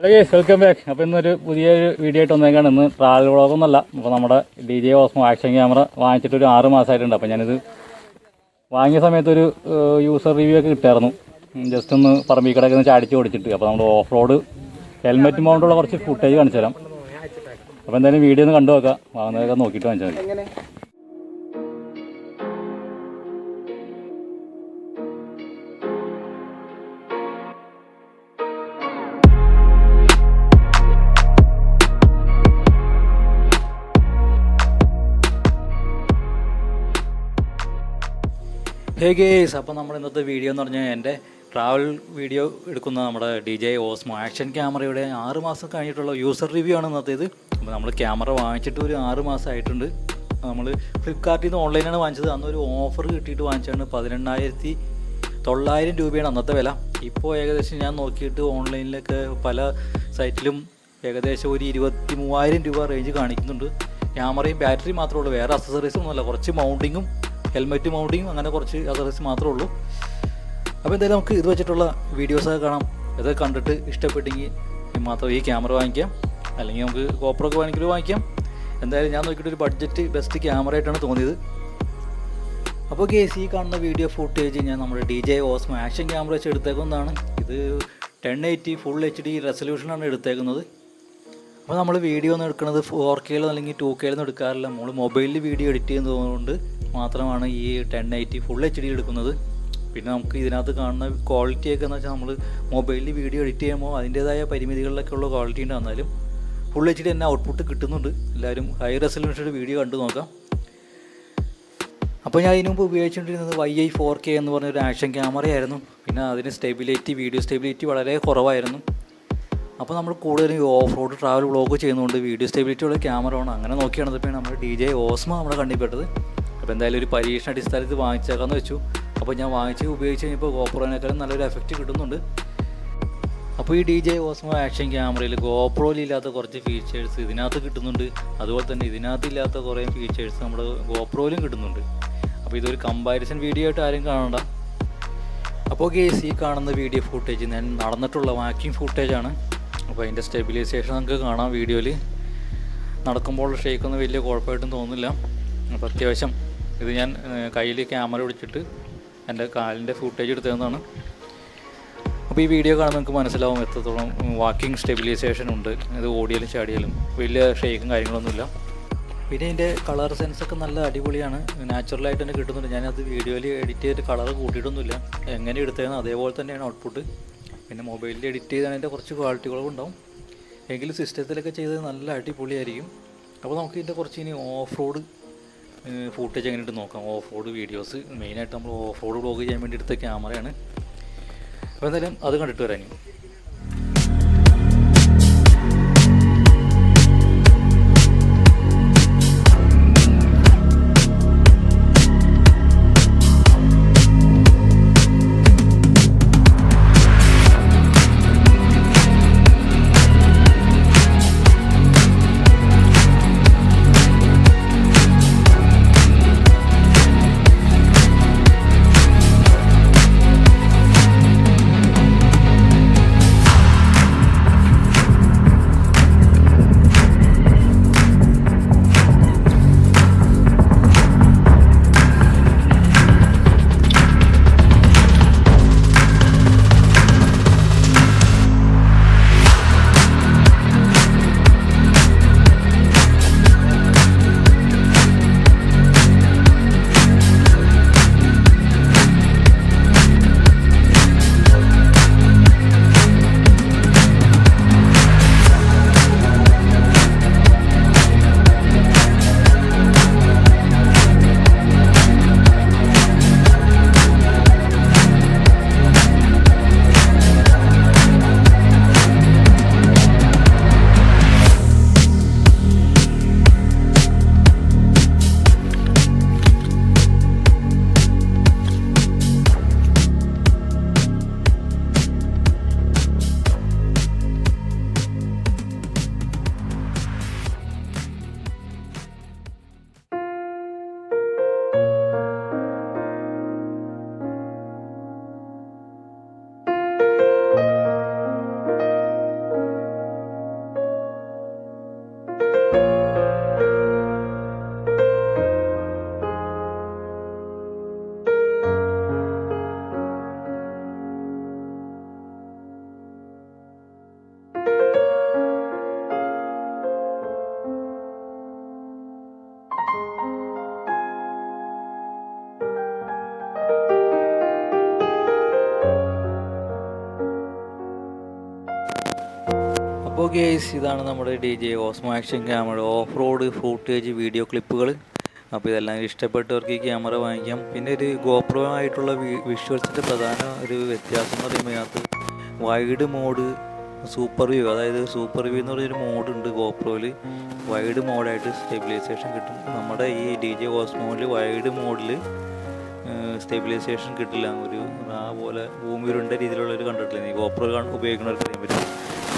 Hello guys, welcome back. അപ്പോൾ ഇന്നൊരു പുതിയൊരു വീഡിയോ ആയിട്ട് വന്നേക്കാണ്. ഇന്ന് ട്രാവൽ വ്ളോഗൊന്നുമല്ല. അപ്പോൾ നമ്മുടെ djiosmo ആക്ഷൻ ക്യാമറ വാങ്ങിച്ചിട്ട് ഒരു 6 മാസമായിട്ടുണ്ട്. അപ്പോൾ ഞാനിത് വാങ്ങിയ സമയത്തൊരു യൂസർ റിവ്യൂ ഒക്കെ കിട്ടായിരുന്നു. ജസ്റ്റ് ഒന്ന് പറമ്പിൽ കിടക്കുന്ന ചാടിച്ച് ഓടിച്ചിട്ട്. അപ്പോൾ നമ്മൾ ഓഫ് റോഡ് ഹെൽമെറ്റ് മൗണ്ടുള്ള കുറച്ച് ഫുട്ടേജ് കാണിച്ചു തരാം. അപ്പോൾ എന്തായാലും വീഡിയോ ഒന്ന് കണ്ടു നോക്കാം. വാങ്ങുന്നതൊക്കെ നോക്കിയിട്ട് വാങ്ങിച്ചാൽ മതി. ഹേ ഗേസ്, അപ്പോൾ നമ്മുടെ ഇന്നത്തെ വീഡിയോ എന്ന് പറഞ്ഞാൽ എൻ്റെ ട്രാവൽ വീഡിയോ എടുക്കുന്ന നമ്മുടെ djiosmo ആക്ഷൻ ക്യാമറയുടെ 6 മാസം കഴിഞ്ഞിട്ടുള്ള യൂസർ റിവ്യൂ ആണ് ഇന്നത്തേത്. അപ്പോൾ നമ്മൾ ക്യാമറ വാങ്ങിച്ചിട്ട് ഒരു 6 മാസം ആയിട്ടുണ്ട്. നമ്മൾ ഫ്ലിപ്കാർട്ടിൽ നിന്ന് ഓൺലൈനാണ് വാങ്ങിച്ചത്. അന്നൊരു ഓഫർ കിട്ടിയിട്ട് വാങ്ങിച്ചാണ്. 18,900 രൂപയാണ് അന്നത്തെ വില. ഇപ്പോൾ ഏകദേശം ഞാൻ നോക്കിയിട്ട് ഓൺലൈനിലൊക്കെ പല സൈറ്റിലും ഏകദേശം ഒരു 23,000 രൂപ റേഞ്ച് കാണിക്കുന്നുണ്ട്. ക്യാമറയും ബാറ്ററി മാത്രമേ ഉള്ളൂ, വേറെ അക്സസറീസും ഒന്നുമല്ല. കുറച്ച് മൗണ്ടിങ്ങും ഹെൽമെറ്റ് മൗണ്ടിങ്ങും അങ്ങനെ കുറച്ച് അക്സസറീസ് മാത്രമേ ഉള്ളൂ. അപ്പോൾ എന്തായാലും നമുക്ക് ഇത് വെച്ചിട്ടുള്ള വീഡിയോസൊക്കെ കാണാം. ഇതൊക്കെ കണ്ടിട്ട് ഇഷ്ടപ്പെട്ടെങ്കിൽ മാത്രം ഈ ക്യാമറ വാങ്ങിക്കാം, അല്ലെങ്കിൽ നമുക്ക് GoPro ഒക്കെ വേണമെങ്കിൽ വാങ്ങിക്കാം. എന്തായാലും ഞാൻ നോക്കിയിട്ടൊരു ബഡ്ജറ്റ് ബെസ്റ്റ് ക്യാമറ ആയിട്ടാണ് തോന്നിയത്. അപ്പോൾ കേസ് ഈ കാണുന്ന വീഡിയോ ഫുട്ടേജ് ഞാൻ നമ്മുടെ djiosmo ആക്ഷൻ ക്യാമറ വെച്ച് എടുത്തേക്കുന്നതാണ്. ഇത് 1080 ഫുൾ HD റെസൊല്യൂഷനാണ് എടുത്തേക്കുന്നത്. അപ്പോൾ നമ്മൾ വീഡിയോ ഒന്നും എടുക്കുന്നത് 4K അല്ലെങ്കിൽ 2K എടുക്കാറില്ല. നമ്മൾ മൊബൈലിൽ വീഡിയോ എഡിറ്റ് ചെയ്യുന്നതുകൊണ്ട് മാത്രമാണ് ഈ 1080 ഫുൾ HD എടുക്കുന്നത്. പിന്നെ നമുക്ക് ഇതിനകത്ത് കാണുന്ന ക്വാളിറ്റിയൊക്കെ എന്ന് വെച്ചാൽ നമ്മൾ മൊബൈലിൽ വീഡിയോ എഡിറ്റ് ചെയ്യുമ്പോൾ അതിൻ്റേതായ പരിമിതികളിലൊക്കെ ഉള്ള ക്വാളിറ്റി ഉണ്ടായിരുന്നാലും ഫുൾ HD തന്നെ ഔട്ട്പുട്ട് കിട്ടുന്നുണ്ട്. എല്ലാവരും ഹൈ റെസൊല്യൂഷൻ്റെ വീഡിയോ കണ്ടു നോക്കാം. അപ്പോൾ ഞാൻ ഇതിനു മുമ്പ് ഉപയോഗിച്ചുകൊണ്ടിരുന്നത് YI 4K എന്ന് പറഞ്ഞൊരു ആക്ഷൻ ക്യാമറയായിരുന്നു. പിന്നെ അതിന് വീഡിയോ സ്റ്റെബിലിറ്റി വളരെ കുറവായിരുന്നു. അപ്പോൾ നമ്മൾ കൂടുതലും ഓഫ് റോഡ് ട്രാവൽ വ്ളോഗ് ചെയ്യുന്നതുകൊണ്ട് വീഡിയോ സ്റ്റെബിലിറ്റി ഉള്ള ക്യാമറ ആണ്. അങ്ങനെ നോക്കിയാണ് ഇപ്പോൾ നമ്മുടെ djiosmo നമ്മുടെ കണ്ടിപ്പെട്ടത്. അപ്പോൾ എന്തായാലും ഒരു പരീക്ഷണ അടിസ്ഥാനത്തിൽ വാങ്ങിച്ചേക്കാമെന്ന് വെച്ചു. അപ്പോൾ ഞാൻ ഉപയോഗിച്ച് കഴിഞ്ഞപ്പോൾ GoProനേക്കാളും നല്ലൊരു എഫക്റ്റ് കിട്ടുന്നുണ്ട്. അപ്പോൾ ഈ djiosmo ആക്ഷൻ ക്യാമറയിൽ GoProയിലില്ലാത്ത കുറച്ച് ഫീച്ചേഴ്സ് ഇതിനകത്ത് കിട്ടുന്നുണ്ട്. അതുപോലെ തന്നെ ഇതിനകത്തില്ലാത്ത കുറേ ഫീച്ചേഴ്സ് നമ്മുടെ GoProയിലും കിട്ടുന്നുണ്ട്. അപ്പോൾ ഇതൊരു കമ്പാരിസൺ വീഡിയോ ആയിട്ട് ആരും കാണണ്ട. അപ്പോൾ കേസ് ഈ കാണുന്ന വീഡിയോ ഫുട്ടേജ് ഞാൻ നടന്നിട്ടുള്ള വാക്കിംഗ് ഫുട്ടേജാണ്. അപ്പോൾ അതിൻ്റെ സ്റ്റെബിലൈസേഷൻ നമുക്ക് കാണാം. വീഡിയോയിൽ നടക്കുമ്പോൾ ഷേക്കൊന്നും വലിയ കുഴപ്പമായിട്ടും തോന്നുന്നില്ല. അപ്പോൾ അത്യാവശ്യം ഇത് ഞാൻ കയ്യിൽ ക്യാമറ പിടിച്ചിട്ട് എൻ്റെ കാലിൻ്റെ ഫുട്ടേജ് എടുത്തതാണ്. അപ്പോൾ ഈ വീഡിയോ കാണുമ്പോൾ നമുക്ക് മനസ്സിലാവും എത്രത്തോളം വാക്കിംഗ് സ്റ്റെബിലൈസേഷൻ ഉണ്ട്. ഇത് ഓടിയാലും ചാടിയാലും വലിയ ഷേക്കും കാര്യങ്ങളൊന്നുമില്ല. പിന്നെ ഇതിൻ്റെ കളർ സെൻസൊക്കെ നല്ല അടിപൊളിയാണ്. നാച്ചുറലായിട്ട് തന്നെ കിട്ടുന്നുണ്ട്. ഞാനത് വീഡിയോയിൽ എഡിറ്റ് ചെയ്തിട്ട് കളർ കൂട്ടിയിട്ടൊന്നുമില്ല. എങ്ങനെ എടുത്തതെന്ന് അതേപോലെ തന്നെയാണ് ഔട്ട്പുട്ട്. പിന്നെ മൊബൈലിൽ എഡിറ്റ് ചെയ്താൽ അതിൻ്റെ കുറച്ച് ക്വാളിറ്റികളും ഉണ്ടാവും. എങ്കിലും സിസ്റ്റത്തിലൊക്കെ ചെയ്തത് നല്ല അടിപൊളിയായിരിക്കും. അപ്പോൾ നമുക്ക് ഇതിൻ്റെ കുറച്ച് ഇനി ഓഫ് റോഡ് ഫുട്ടേജ് എങ്ങനെയിട്ട് നോക്കാം. ഓഫ് റോഡ് വീഡിയോസ് മെയിനായിട്ട് നമ്മൾ ഓഫ് റോഡ് വ്ളോഗ് ചെയ്യാൻ വേണ്ടി എടുത്ത ക്യാമറയാണ്. അപ്പോൾ എന്തായാലും അത് കണ്ടിട്ട് വരാം. ഗേസ്, ഇതാണ് നമ്മുടെ djiosmo action camera off road footage video ക്ലിപ്പുകൾ. അപ്പോൾ ഇതെല്ലാം ഇഷ്ടപ്പെട്ടവർക്ക് ഈ ക്യാമറ വാങ്ങിക്കാം. പിന്നെ ഒരു ഗോപ്രോ ആയിട്ടുള്ള വിഷ്വൽസിൻ്റെ പ്രധാന ഒരു വ്യത്യാസം എന്ന് പറയുമ്പോൾ ഇതിനകത്ത് വൈഡ് മോഡ്, സൂപ്പർ വ്യൂ, അതായത് സൂപ്പർ വ്യൂ എന്ന് പറഞ്ഞൊരു മോഡുണ്ട് ഗോപ്രോയിൽ. വൈഡ് മോഡായിട്ട് സ്റ്റെബിലൈസേഷൻ കിട്ടും. നമ്മുടെ ഈ djiosmoയിൽ വൈഡ് മോഡിൽ സ്റ്റെബിലൈസേഷൻ കിട്ടില്ല. ഒരു പോലെ ഭൂമി ഉരുണ്ട രീതിയിലുള്ളൊരു കണ്ടിട്ടില്ല, ഈ ഗോപ്രോ ഉപയോഗിക്കുന്നവർക്ക് അറിയാൻ പറ്റും.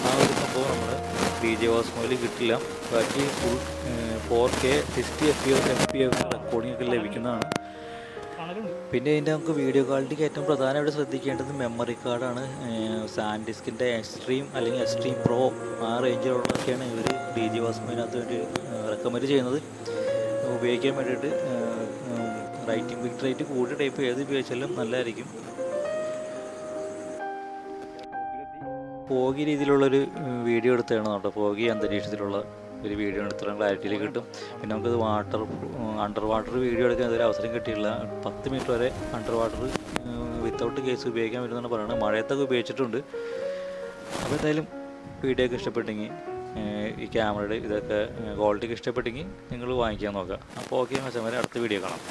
ആ ഒരു സംഭവം നമ്മുടെ djiosmoയിൽ കിട്ടില്ല. ബാക്കി ഫുൾ 4K 60 FPS റെക്കോർഡിംഗ് ഒക്കെ ലഭിക്കുന്നതാണ്. പിന്നെ ഇതിൻ്റെ നമുക്ക് വീഡിയോ ക്വാളിറ്റിക്ക് ഏറ്റവും പ്രധാനമായിട്ട് ശ്രദ്ധിക്കേണ്ടത് മെമ്മറി കാർഡാണ്. സാൻഡിസ്കിൻ്റെ എക്സ്ട്രീം അല്ലെങ്കിൽ എക്സ്ട്രീം പ്രോ ആ റേഞ്ചിലുള്ളതൊക്കെയാണ് ഇവർ djiosmoയിനകത്ത് വേണ്ടി റെക്കമെൻഡ് ചെയ്യുന്നത് ഉപയോഗിക്കാൻ വേണ്ടിയിട്ട്. റൈറ്റിംഗ് ബിറ്റ് റേറ്റ് കൂടിയ ടൈപ്പ് ഏത് ഉപയോഗിച്ചാലും നല്ലതായിരിക്കും. ഫോഗി രീതിയിലുള്ളൊരു വീഡിയോ എടുത്തതാണ് കേട്ടോ. ഫോഗി അന്തരീക്ഷത്തിലുള്ള ഒരു വീഡിയോ എടുത്തിട്ട് ക്ലാരിറ്റിയിൽ കിട്ടും. പിന്നെ നമുക്കത് അണ്ടർ വാട്ടർ വീഡിയോ എടുക്കാൻ ഇതൊരു അവസരം കിട്ടിയില്ല. 10 മീറ്റർ വരെ അണ്ടർ വാട്ടർ വിത്തൗട്ട് കേസ് ഉപയോഗിക്കാൻ പറ്റുമെന്നാണ് പറയുന്നത്. മഴയത്തൊക്കെ ഉപയോഗിച്ചിട്ടുണ്ട്. അപ്പോൾ എന്തായാലും വീഡിയോ ഒക്കെ ഇഷ്ടപ്പെട്ടെങ്കിൽ, ഈ ക്യാമറയുടെ ഇതൊക്കെ ക്വാളിറ്റിക്ക് ഇഷ്ടപ്പെട്ടെങ്കിൽ നിങ്ങൾ വാങ്ങിക്കാൻ നോക്കുക. അപ്പോൾ ഓക്കെ മച്ചാന്മാരെ, അടുത്ത വീഡിയോ കാണാം.